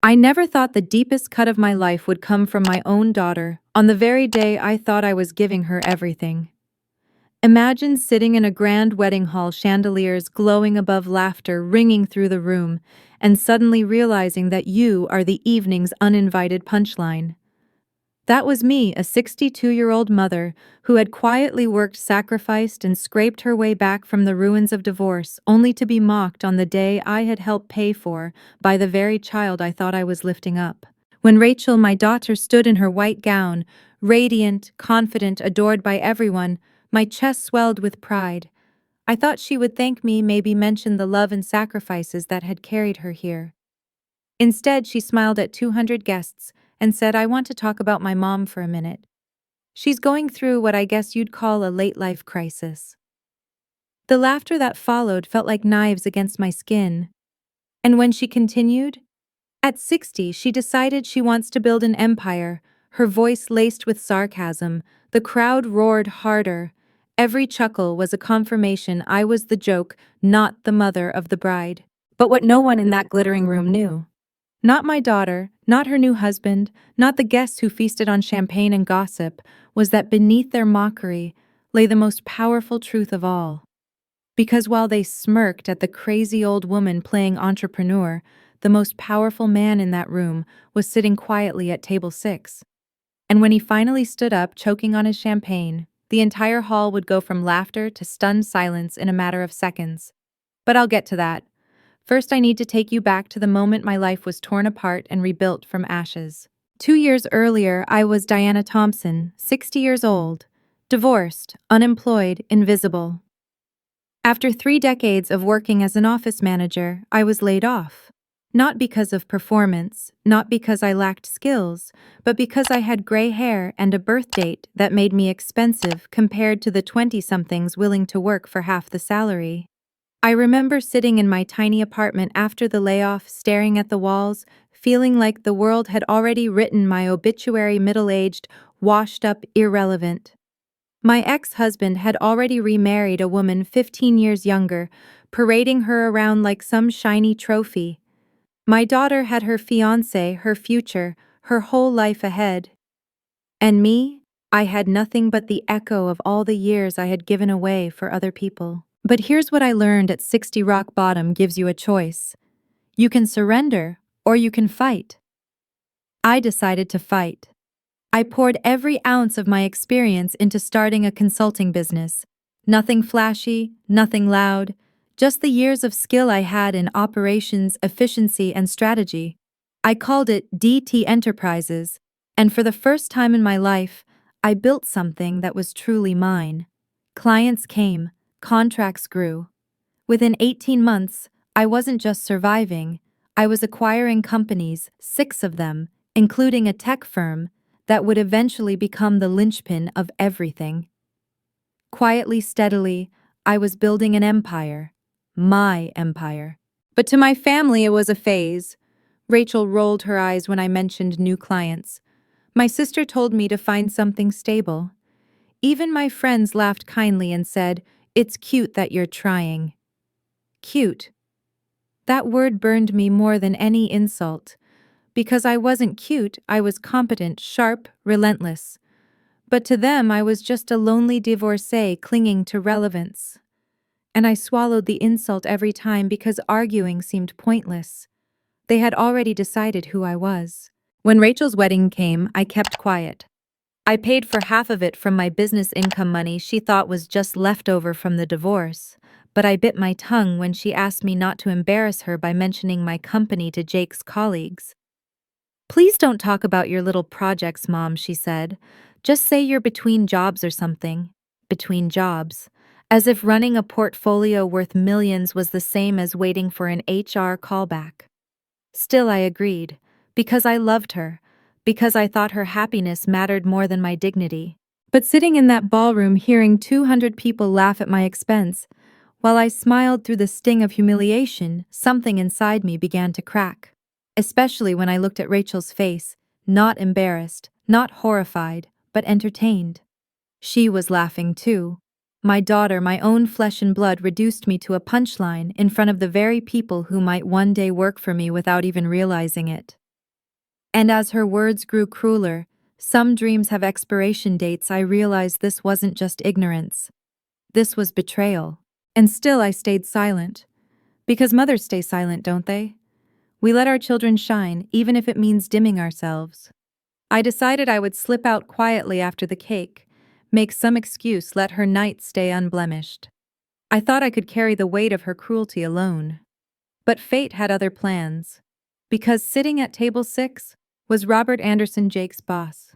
I never thought the deepest cut of my life would come from my own daughter, on the very day I thought I was giving her everything. Imagine sitting in a grand wedding hall, chandeliers glowing above, laughter ringing through the room, and suddenly realizing that you are the evening's uninvited punchline. That was me, a 62-year-old mother who had quietly worked, sacrificed, and scraped her way back from the ruins of divorce, only to be mocked on the day I had helped pay for by the very child I thought I was lifting up. When Rachel, my daughter, stood in her white gown, radiant, confident, adored by everyone, my chest swelled with pride. I thought she would thank me, maybe mention the love and sacrifices that had carried her here. Instead, she smiled at 200 guests and said, "I want to talk about my mom for a minute. She's going through what I guess you'd call a late-life crisis." The laughter that followed felt like knives against my skin. And when she continued, "At 60, she decided she wants to build an empire," her voice laced with sarcasm. The crowd roared harder. Every chuckle was a confirmation I was the joke, not the mother of the bride. But what no one in that glittering room knew, not my daughter, not her new husband, not the guests who feasted on champagne and gossip, was that beneath their mockery lay the most powerful truth of all. Because while they smirked at the crazy old woman playing entrepreneur, the most powerful man in that room was sitting quietly at table 6. And when he finally stood up, choking on his champagne, the entire hall would go from laughter to stunned silence in a matter of seconds. But I'll get to that. First, I need to take you back to the moment my life was torn apart and rebuilt from ashes. 2 years earlier, I was Diana Thompson, 60 years old, divorced, unemployed, invisible. After 3 decades of working as an office manager, I was laid off. Not because of performance, not because I lacked skills, but because I had gray hair and a birth date that made me expensive compared to the 20-somethings willing to work for half the salary. I remember sitting in my tiny apartment after the layoff, staring at the walls, feeling like the world had already written my obituary, middle-aged, washed up, irrelevant. My ex-husband had already remarried a woman 15 years younger, parading her around like some shiny trophy. My daughter had her fiancé, her future, her whole life ahead. And me? I had nothing but the echo of all the years I had given away for other people. But here's what I learned at 60. Rock bottom gives you a choice. You can surrender, or you can fight. I decided to fight. I poured every ounce of my experience into starting a consulting business. Nothing flashy, nothing loud, just the years of skill I had in operations, efficiency, and strategy. I called it DT Enterprises, and for the first time in my life, I built something that was truly mine. Clients came, contracts grew. Within 18 months, I wasn't just surviving, I was acquiring companies, 6 of them, including a tech firm, that would eventually become the linchpin of everything. Quietly, steadily, I was building an empire. My empire. But to my family, it was a phase. Rachel rolled her eyes when I mentioned new clients. My sister told me to find something stable. Even my friends laughed kindly and said, "It's cute that you're trying." Cute. That word burned me more than any insult. Because I wasn't cute, I was competent, sharp, relentless. But to them, I was just a lonely divorcee clinging to relevance. And I swallowed the insult every time because arguing seemed pointless. They had already decided who I was. When Rachel's wedding came, I kept quiet. I paid for half of it from my business income money she thought was just leftover from the divorce, but I bit my tongue when she asked me not to embarrass her by mentioning my company to Jake's colleagues. "Please don't talk about your little projects, Mom," she said. "Just say you're between jobs or something." Between jobs. As if running a portfolio worth millions was the same as waiting for an HR callback. Still, I agreed. Because I loved her. Because I thought her happiness mattered more than my dignity. But sitting in that ballroom hearing 200 people laugh at my expense, while I smiled through the sting of humiliation, something inside me began to crack. Especially when I looked at Rachel's face, not embarrassed, not horrified, but entertained. She was laughing too. My daughter, my own flesh and blood, reduced me to a punchline in front of the very people who might one day work for me without even realizing it. And as her words grew crueler, some dreams have expiration dates, I realized this wasn't just ignorance. This was betrayal. And still I stayed silent. Because mothers stay silent, don't they? We let our children shine, even if it means dimming ourselves. I decided I would slip out quietly after the cake, make some excuse, let her night stay unblemished. I thought I could carry the weight of her cruelty alone. But fate had other plans. Because sitting at table 6 was Robert Anderson, Jake's boss.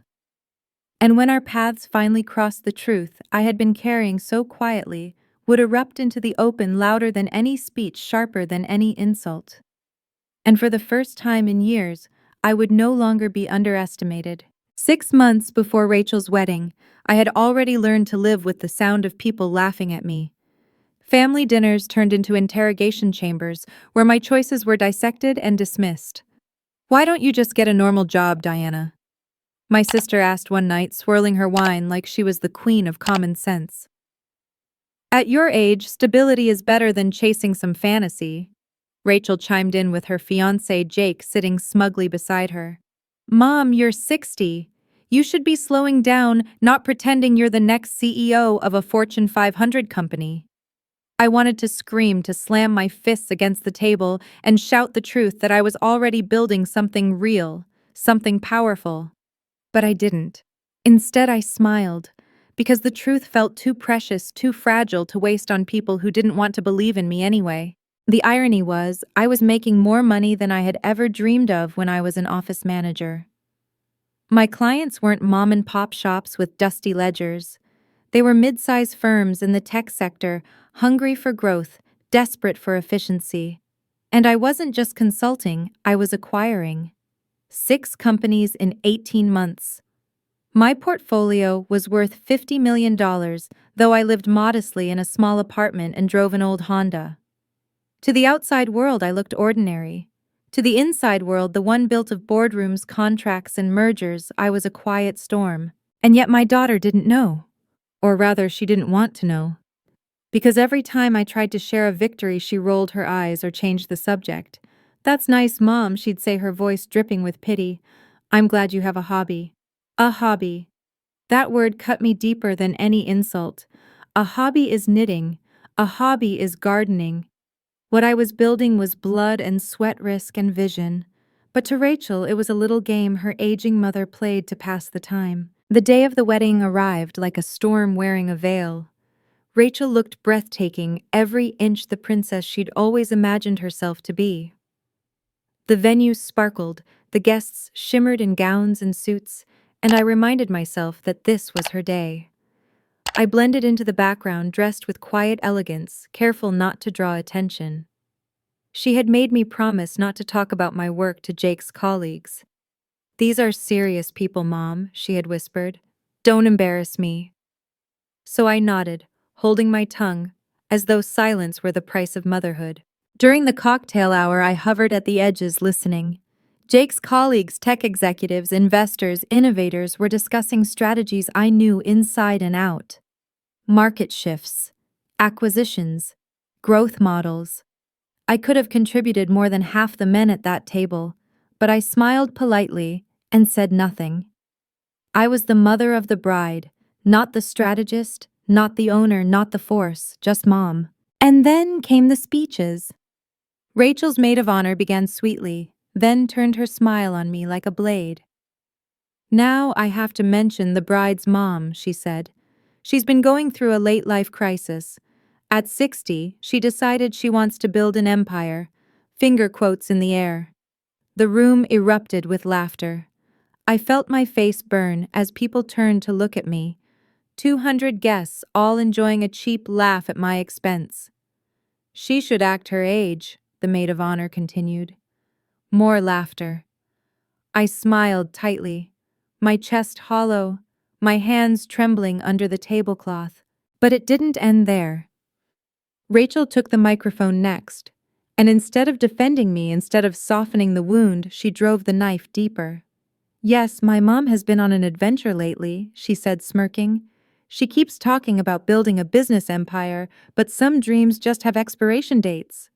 And when our paths finally crossed, the truth I had been carrying so quietly would erupt into the open, louder than any speech, sharper than any insult. And for the first time in years, I would no longer be underestimated. 6 months before Rachel's wedding, I had already learned to live with the sound of people laughing at me. Family dinners turned into interrogation chambers where my choices were dissected and dismissed. "Why don't you just get a normal job, Diana?" my sister asked one night, swirling her wine like she was the queen of common sense. "At your age, stability is better than chasing some fantasy," Rachel chimed in with her fiancé Jake sitting smugly beside her. "Mom, you're 60. You should be slowing down, not pretending you're the next CEO of a Fortune 500 company." I wanted to scream, to slam my fists against the table, and shout the truth that I was already building something real, something powerful. But I didn't. Instead, I smiled, because the truth felt too precious, too fragile to waste on people who didn't want to believe in me anyway. The irony was, I was making more money than I had ever dreamed of when I was an office manager. My clients weren't mom-and-pop shops with dusty ledgers. They were mid-size firms in the tech sector, hungry for growth, desperate for efficiency. And I wasn't just consulting, I was acquiring. 6 companies in 18 months. My portfolio was worth $50 million, though I lived modestly in a small apartment and drove an old Honda. To the outside world, I looked ordinary. To the inside world, the one built of boardrooms, contracts, and mergers, I was a quiet storm. And yet my daughter didn't know. Or rather, she didn't want to know. Because every time I tried to share a victory, she rolled her eyes or changed the subject. "That's nice, Mom," she'd say, her voice dripping with pity. "I'm glad you have a hobby." A hobby. That word cut me deeper than any insult. A hobby is knitting. A hobby is gardening. What I was building was blood and sweat, risk and vision. But to Rachel, it was a little game her aging mother played to pass the time. The day of the wedding arrived like a storm wearing a veil. Rachel looked breathtaking, every inch the princess she'd always imagined herself to be. The venue sparkled, the guests shimmered in gowns and suits, and I reminded myself that this was her day. I blended into the background, dressed with quiet elegance, careful not to draw attention. She had made me promise not to talk about my work to Jake's colleagues. "These are serious people, Mom," she had whispered. "Don't embarrass me." So I nodded, holding my tongue, as though silence were the price of motherhood. During the cocktail hour, I hovered at the edges, listening. Jake's colleagues, tech executives, investors, innovators were discussing strategies I knew inside and out. Market shifts, acquisitions, growth models. I could have contributed more than half the men at that table, but I smiled politely and said nothing. I was the mother of the bride, not the strategist, not the owner, not the force, just Mom. And then came the speeches. Rachel's maid of honor began sweetly, then turned her smile on me like a blade. "Now I have to mention the bride's mom," she said. "She's been going through a late-life crisis. At 60, she decided she wants to build an empire." Finger quotes in the air. The room erupted with laughter. I felt my face burn as people turned to look at me. 200 guests, all enjoying a cheap laugh at my expense. "She should act her age," the maid of honor continued. More laughter. I smiled tightly, my chest hollow, my hands trembling under the tablecloth. But it didn't end there. Rachel took the microphone next, and instead of defending me, instead of softening the wound, she drove the knife deeper. "Yes, my mom has been on an adventure lately," she said, smirking. "She keeps talking about building a business empire, but some dreams just have expiration dates."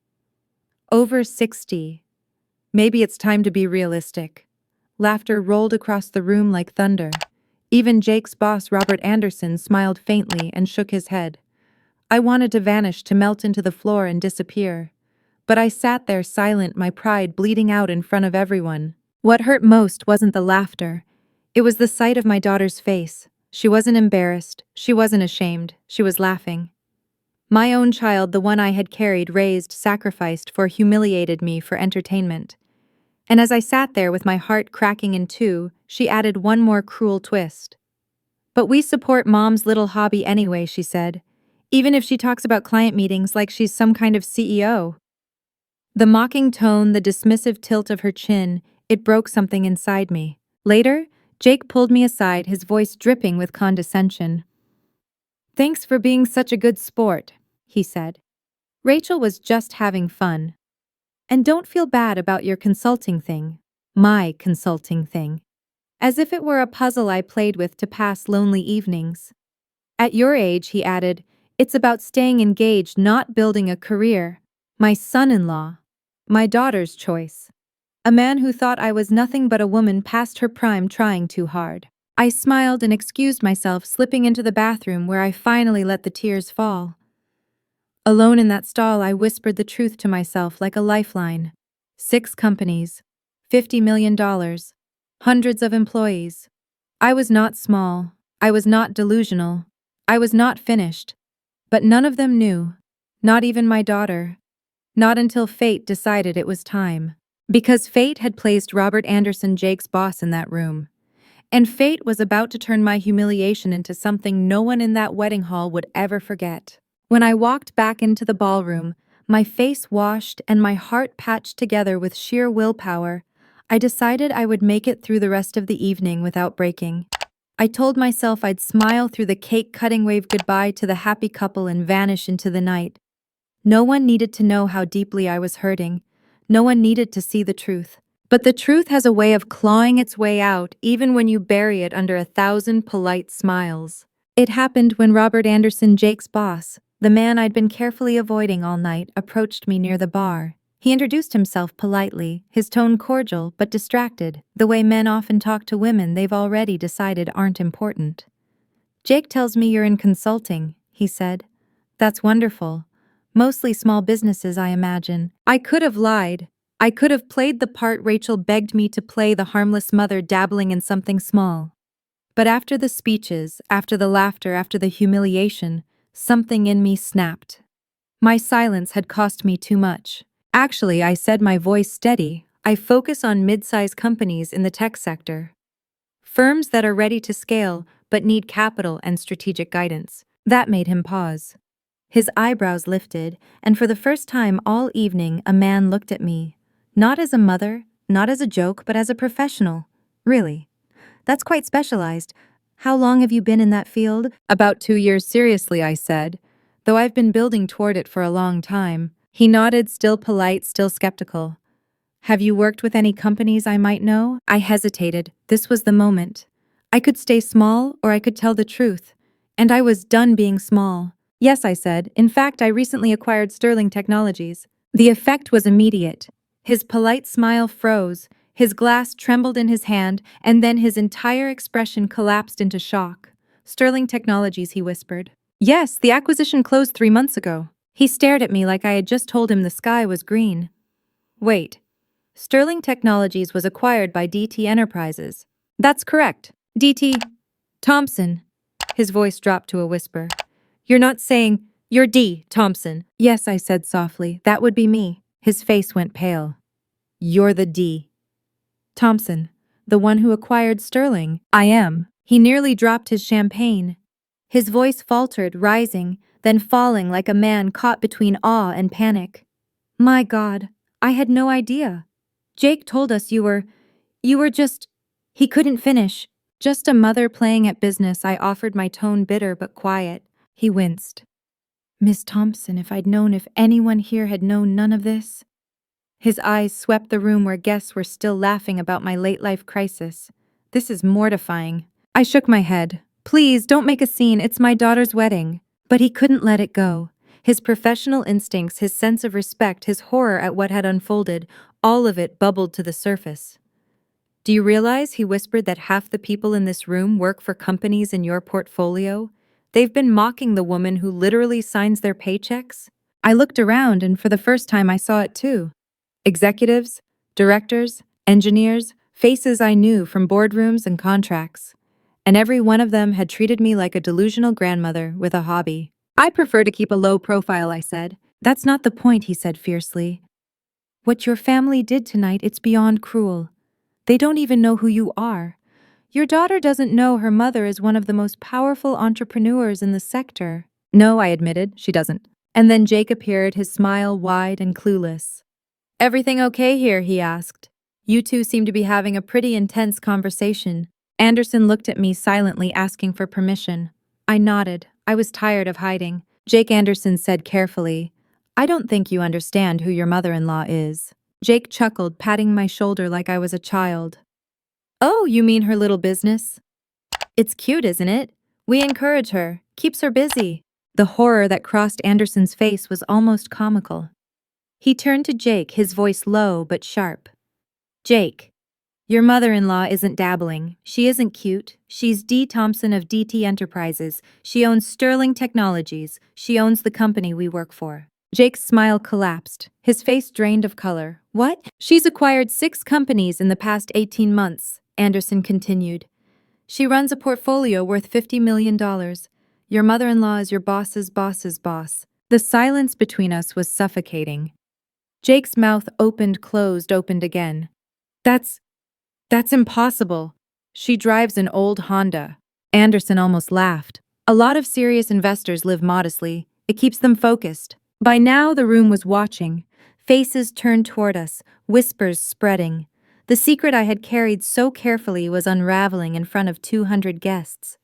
"Over 60. Maybe it's time to be realistic." Laughter rolled across the room like thunder. Even Jake's boss, Robert Anderson, smiled faintly and shook his head. I wanted to vanish, to melt into the floor and disappear. But I sat there silent, my pride bleeding out in front of everyone. What hurt most wasn't the laughter. It was the sight of my daughter's face. She wasn't embarrassed. She wasn't ashamed. She was laughing. My own child, the one I had carried, raised, sacrificed, humiliated me for entertainment. And as I sat there with my heart cracking in two, she added one more cruel twist. But we support Mom's little hobby anyway, she said. Even if she talks about client meetings like she's some kind of CEO. The mocking tone, the dismissive tilt of her chin, it broke something inside me. Later, Jake pulled me aside, his voice dripping with condescension. "Thanks for being such a good sport," he said. "Rachel was just having fun. And don't feel bad about your consulting thing. My consulting thing." As if it were a puzzle I played with to pass lonely evenings. "At your age," he added, "it's about staying engaged, not building a career." My son-in-law. My daughter's choice. A man who thought I was nothing but a woman past her prime trying too hard. I smiled and excused myself, slipping into the bathroom where I finally let the tears fall. Alone in that stall, I whispered the truth to myself like a lifeline. 6 companies. $50 million. Hundreds of employees. I was not small. I was not delusional. I was not finished. But none of them knew. Not even my daughter. Not until fate decided it was time. Because fate had placed Robert Anderson, Jake's boss, in that room. And fate was about to turn my humiliation into something no one in that wedding hall would ever forget. When I walked back into the ballroom, my face washed and my heart patched together with sheer willpower, I decided I would make it through the rest of the evening without breaking. I told myself I'd smile through the cake-cutting, wave goodbye to the happy couple, and vanish into the night. No one needed to know how deeply I was hurting. No one needed to see the truth. But the truth has a way of clawing its way out even when you bury it under 1,000 polite smiles. It happened when Robert Anderson, Jake's boss, the man I'd been carefully avoiding all night, approached me near the bar. He introduced himself politely, his tone cordial but distracted, the way men often talk to women they've already decided aren't important. "Jake tells me you're in consulting," he said. "That's wonderful. Mostly small businesses, I imagine." I could have lied. I could have played the part Rachel begged me to play, the harmless mother dabbling in something small. But after the speeches, after the laughter, after the humiliation, something in me snapped. My silence had cost me too much. "Actually," I said, my voice steady, "I focus on mid-sized companies in the tech sector. Firms that are ready to scale but need capital and strategic guidance." That made him pause. His eyebrows lifted, and for the first time all evening a man looked at me. Not as a mother, not as a joke, but as a professional. "Really? That's quite specialized. How long have you been in that field?" "About 2 years, seriously," I said, "though I've been building toward it for a long time." He nodded, still polite, still skeptical. "Have you worked with any companies I might know?" I hesitated. This was the moment. I could stay small or I could tell the truth. And I was done being small. "Yes," I said. "In fact, I recently acquired Sterling Technologies." The effect was immediate. His polite smile froze, his glass trembled in his hand, and then his entire expression collapsed into shock. "Sterling Technologies," he whispered. "Yes, the acquisition closed 3 months ago." He stared at me like I had just told him the sky was green. "Wait. Sterling Technologies was acquired by DT Enterprises." "That's correct. DT Thompson." His voice dropped to a whisper. "You're not saying you're D. Thompson?" "Yes," I said softly. "That would be me." His face went pale. "You're the D. Thompson, the one who acquired Sterling?" "I am." He nearly dropped his champagne. His voice faltered, rising, then falling like a man caught between awe and panic. "My God, I had no idea. Jake told us you were just..." He couldn't finish. "Just a mother playing at business," I offered, my tone bitter but quiet. He winced. "Miss Thompson, if I'd known, if anyone here had known none of this..." His eyes swept the room where guests were still laughing about my late-life crisis. "This is mortifying." I shook my head. "Please, don't make a scene, it's my daughter's wedding." But he couldn't let it go. His professional instincts, his sense of respect, his horror at what had unfolded, all of it bubbled to the surface. Do you realize, he whispered, that half the people in this room work for companies in your portfolio? They've been mocking the woman who literally signs their paychecks. I looked around, and for the first time I saw it too. Executives, directors, engineers, faces I knew from boardrooms and contracts. And every one of them had treated me like a delusional grandmother with a hobby. I prefer to keep a low profile, I said. That's not the point, he said fiercely. What your family did tonight, it's beyond cruel. They don't even know who you are. Your daughter doesn't know her mother is one of the most powerful entrepreneurs in the sector. No, I admitted, she doesn't. And then Jake appeared, his smile wide and clueless. Everything okay here, he asked. You two seem to be having a pretty intense conversation. Anderson looked at me silently, asking for permission. I nodded. I was tired of hiding. Jake Anderson said carefully, I don't think you understand who your mother-in-law is. Jake chuckled, patting my shoulder like I was a child. Oh, you mean her little business? It's cute, isn't it? We encourage her, keeps her busy. The horror that crossed Anderson's face was almost comical. He turned to Jake, his voice low but sharp. Jake, your mother-in-law isn't dabbling. She isn't cute. She's Dee Thompson of DT Enterprises. She owns Sterling Technologies. She owns the company we work for. Jake's smile collapsed, his face drained of color. What? She's acquired 6 companies in the past 18 months, Anderson continued. She runs a portfolio worth $50 million. Your mother-in-law is your boss's boss's boss. The silence between us was suffocating. Jake's mouth opened again. That's impossible. She drives an old Honda. Anderson almost laughed. A lot of serious investors live modestly. It keeps them focused. By now, the room was watching. Faces turned toward us, whispers spreading. The secret I had carried so carefully was unraveling in front of 200 guests.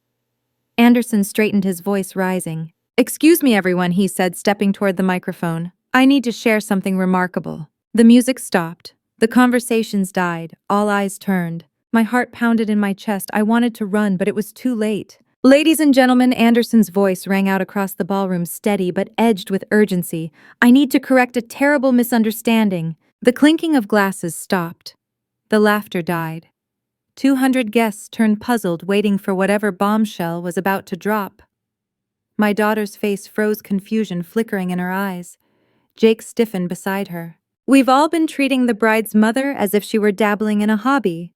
Anderson straightened, his voice rising. Excuse me, everyone, he said, stepping toward the microphone. I need to share something remarkable. The music stopped. The conversations died. All eyes turned. My heart pounded in my chest. I wanted to run, but it was too late. Ladies and gentlemen, Anderson's voice rang out across the ballroom, steady but edged with urgency. I need to correct a terrible misunderstanding. The clinking of glasses stopped. The laughter died. 200 guests turned puzzled, waiting for whatever bombshell was about to drop. My daughter's face froze, confusion flickering in her eyes. Jake stiffened beside her. We've all been treating the bride's mother as if she were dabbling in a hobby.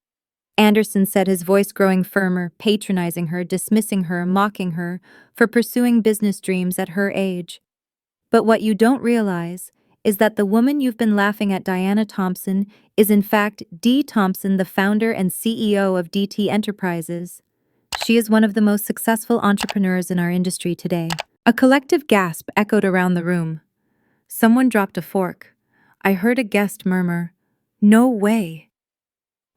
Anderson said, his voice growing firmer, patronizing her, dismissing her, mocking her for pursuing business dreams at her age. But what you don't realize is that the woman you've been laughing at, Diana Thompson, is in fact Dee Thompson, the founder and CEO of DT Enterprises. She is one of the most successful entrepreneurs in our industry today. A collective gasp echoed around the room. Someone dropped a fork. I heard a guest murmur, "No way."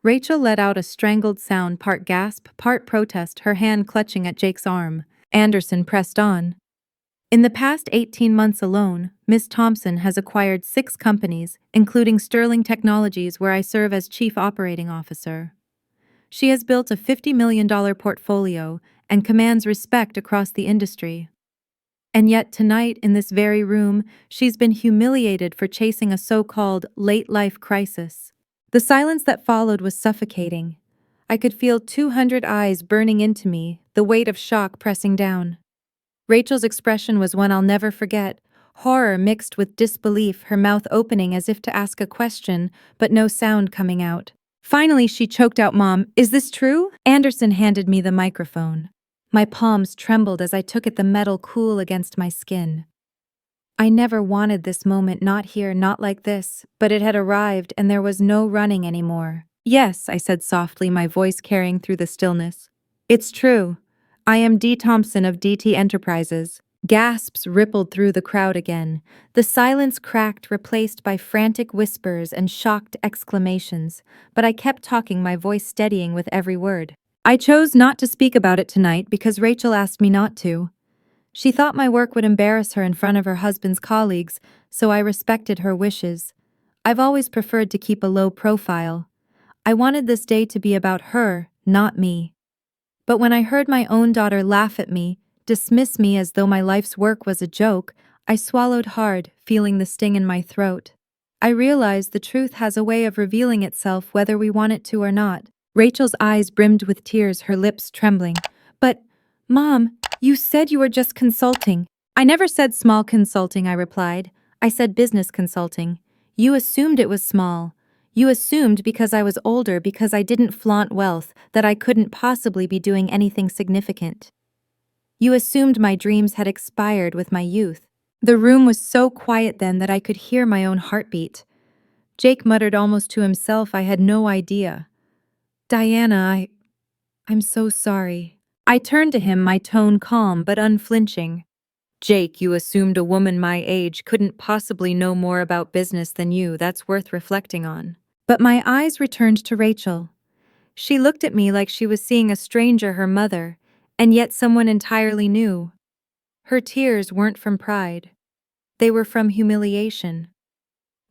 Rachel let out a strangled sound, part gasp, part protest, her hand clutching at Jake's arm. Anderson pressed on. In the past 18 months alone, Ms. Thompson has acquired 6 companies, including Sterling Technologies, where I serve as Chief Operating Officer. She has built a $50 million portfolio and commands respect across the industry. And yet tonight, in this very room, she's been humiliated for chasing a so-called late-life crisis. The silence that followed was suffocating. I could feel 200 eyes burning into me, the weight of shock pressing down. Rachel's expression was one I'll never forget, horror mixed with disbelief, her mouth opening as if to ask a question, but no sound coming out. Finally, she choked out, "Mom, is this true?" Anderson handed me the microphone. My palms trembled as I took it, the metal cool against my skin. I never wanted this moment, not here, not like this, but it had arrived and there was no running anymore. "Yes," I said softly, my voice carrying through the stillness. "It's true. I am Dee Thompson of DT Enterprises." Gasps rippled through the crowd again. The silence cracked, replaced by frantic whispers and shocked exclamations, but I kept talking, my voice steadying with every word. I chose not to speak about it tonight because Rachel asked me not to. She thought my work would embarrass her in front of her husband's colleagues, so I respected her wishes. I've always preferred to keep a low profile. I wanted this day to be about her, not me. But when I heard my own daughter laugh at me, dismiss me as though my life's work was a joke, I swallowed hard, feeling the sting in my throat. I realized the truth has a way of revealing itself whether we want it to or not. Rachel's eyes brimmed with tears, her lips trembling. But, Mom, you said you were just consulting. I never said small consulting, I replied. I said business consulting. You assumed it was small. You assumed because I was older, because I didn't flaunt wealth, that I couldn't possibly be doing anything significant. You assumed my dreams had expired with my youth. The room was so quiet then that I could hear my own heartbeat. Jake muttered almost to himself, I had no idea. Diana, I'm so sorry. I turned to him, my tone calm but unflinching. Jake, you assumed a woman my age couldn't possibly know more about business than you. That's worth reflecting on. But my eyes returned to Rachel. She looked at me like she was seeing a stranger, her mother, and yet someone entirely new. Her tears weren't from pride. They were from humiliation.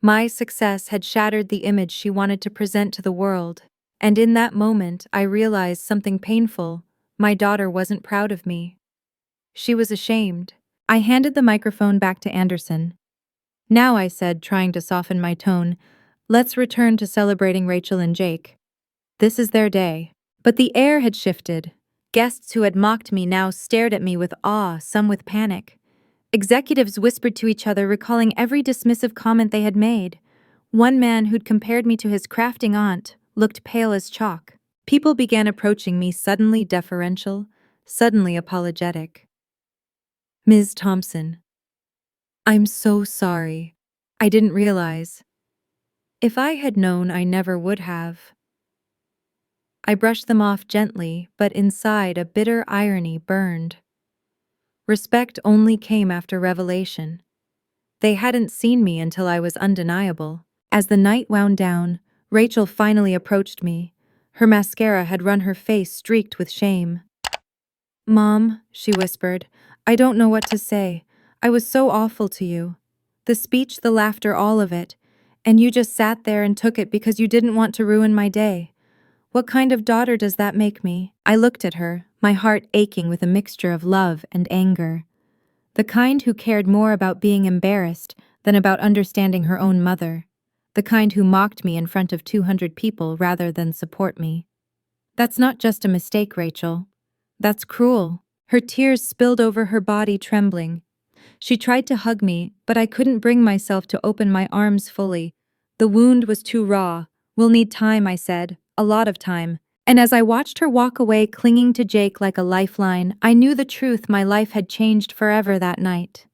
My success had shattered the image she wanted to present to the world, and in that moment I realized something painful. My daughter wasn't proud of me. She was ashamed. I handed the microphone back to Anderson. Now, I said, trying to soften my tone, let's return to celebrating Rachel and Jake. This is their day. But the air had shifted. Guests who had mocked me now stared at me with awe, some with panic. Executives whispered to each other, recalling every dismissive comment they had made. One man who'd compared me to his crafting aunt looked pale as chalk. People began approaching me, suddenly deferential, suddenly apologetic. Ms. Thompson, I'm so sorry. I didn't realize. If I had known, I never would have. I brushed them off gently, but inside a bitter irony burned. Respect only came after revelation. They hadn't seen me until I was undeniable. As the night wound down, Rachel finally approached me. Her mascara had run her face streaked with shame. Mom, she whispered, I don't know what to say. I was so awful to you. The speech, the laughter, all of it. And you just sat there and took it because you didn't want to ruin my day. What kind of daughter does that make me? I looked at her, my heart aching with a mixture of love and anger. The kind who cared more about being embarrassed than about understanding her own mother. The kind who mocked me in front of 200 people rather than support me. That's not just a mistake, Rachel. That's cruel. Her tears spilled over her body, trembling. She tried to hug me, but I couldn't bring myself to open my arms fully. The wound was too raw. We'll need time, I said. A lot of time. And as I watched her walk away, clinging to Jake like a lifeline, I knew the truth. My life had changed forever that night.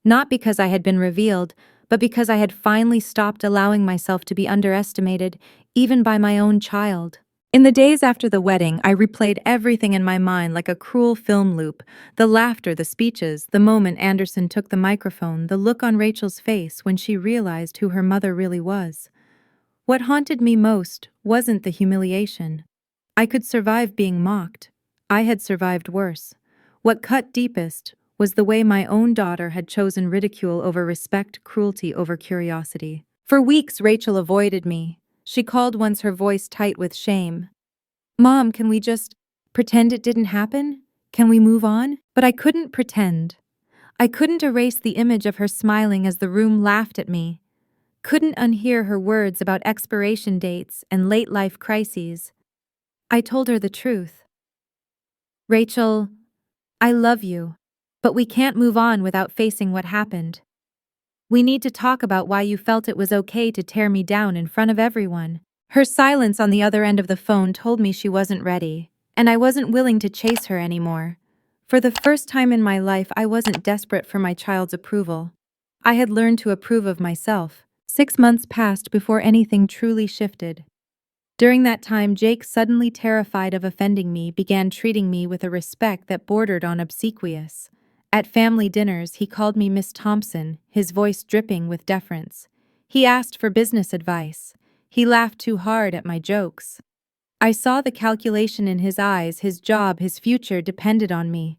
Not because I had been revealed, but because I had finally stopped allowing myself to be underestimated, even by my own child. In the days after the wedding, I replayed everything in my mind like a cruel film loop. The laughter, the speeches, the moment Anderson took the microphone, the look on Rachel's face when she realized who her mother really was. What haunted me most wasn't the humiliation. I could survive being mocked. I had survived worse. What cut deepest was the way my own daughter had chosen ridicule over respect, cruelty over curiosity. For weeks, Rachel avoided me. She called once, her voice tight with shame. Mom, can we just pretend it didn't happen? Can we move on? But I couldn't pretend. I couldn't erase the image of her smiling as the room laughed at me. Couldn't unhear her words about expiration dates and late-life crises. I told her the truth. Rachel, I love you, but we can't move on without facing what happened. We need to talk about why you felt it was okay to tear me down in front of everyone. Her silence on the other end of the phone told me she wasn't ready, and I wasn't willing to chase her anymore. For the first time in my life, I wasn't desperate for my child's approval. I had learned to approve of myself. 6 months passed before anything truly shifted. During that time, Jake, suddenly terrified of offending me, began treating me with a respect that bordered on obsequious. At family dinners, he called me Miss Thompson, his voice dripping with deference. He asked for business advice. He laughed too hard at my jokes. I saw the calculation in his eyes. His job, his future depended on me.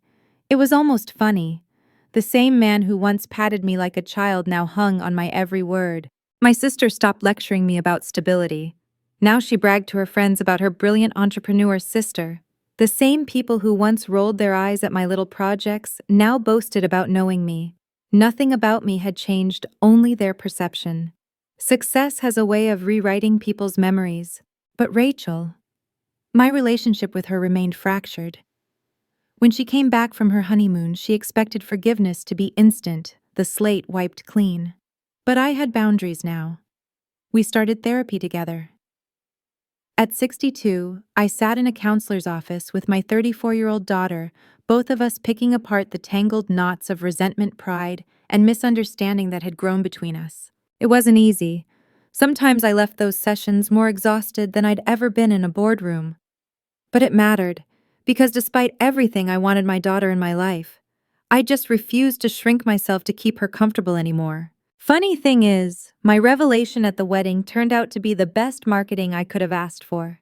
It was almost funny. The same man who once patted me like a child now hung on my every word. My sister stopped lecturing me about stability. Now she bragged to her friends about her brilliant entrepreneur sister. The same people who once rolled their eyes at my little projects now boasted about knowing me. Nothing about me had changed, only their perception. Success has a way of rewriting people's memories. But Rachel, My relationship with her remained fractured. When she came back from her honeymoon, she expected forgiveness to be instant, the slate wiped clean. But I had boundaries now. We started therapy together. At 62, I sat in a counselor's office with my 34-year-old daughter, both of us picking apart the tangled knots of resentment, pride, and misunderstanding that had grown between us. It wasn't easy. Sometimes I left those sessions more exhausted than I'd ever been in a boardroom. But it mattered, because despite everything, I wanted my daughter in my life. I just refused to shrink myself to keep her comfortable anymore. Funny thing is, my revelation at the wedding turned out to be the best marketing I could have asked for.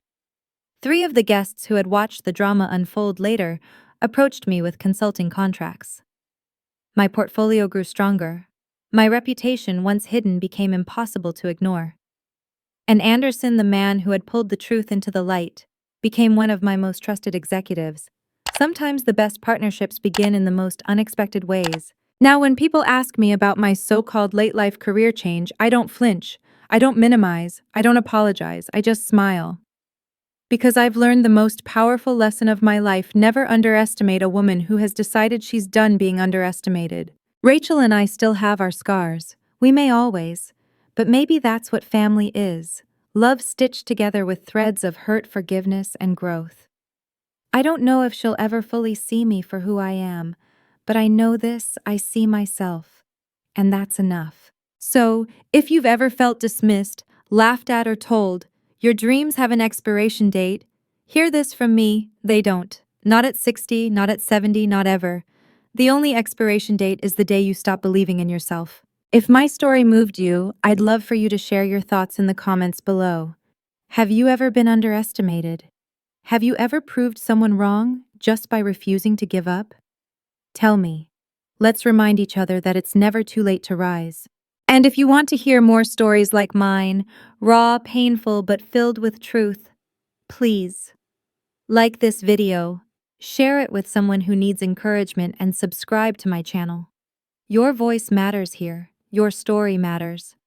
3 of the guests who had watched the drama unfold later approached me with consulting contracts. My portfolio grew stronger. My reputation, once hidden, became impossible to ignore. And Anderson, the man who had pulled the truth into the light, became one of my most trusted executives. Sometimes the best partnerships begin in the most unexpected ways. Now, when people ask me about my so-called late-life career change, I don't flinch. I don't minimize. I don't apologize. I just smile. Because I've learned the most powerful lesson of my life: never underestimate a woman who has decided she's done being underestimated. Rachel and I still have our scars. We may always. But maybe that's what family is. Love stitched together with threads of hurt, forgiveness, and growth. I don't know if she'll ever fully see me for who I am, but I know this: I see myself. And that's enough. So, if you've ever felt dismissed, laughed at, or told, your dreams have an expiration date, hear this from me: they don't. Not at 60, not at 70, not ever. The only expiration date is the day you stop believing in yourself. If my story moved you, I'd love for you to share your thoughts in the comments below. Have you ever been underestimated? Have you ever proved someone wrong just by refusing to give up? Tell me. Let's remind each other that it's never too late to rise. And if you want to hear more stories like mine, raw, painful, but filled with truth, please like this video, share it with someone who needs encouragement, and subscribe to my channel. Your voice matters here. Your story matters.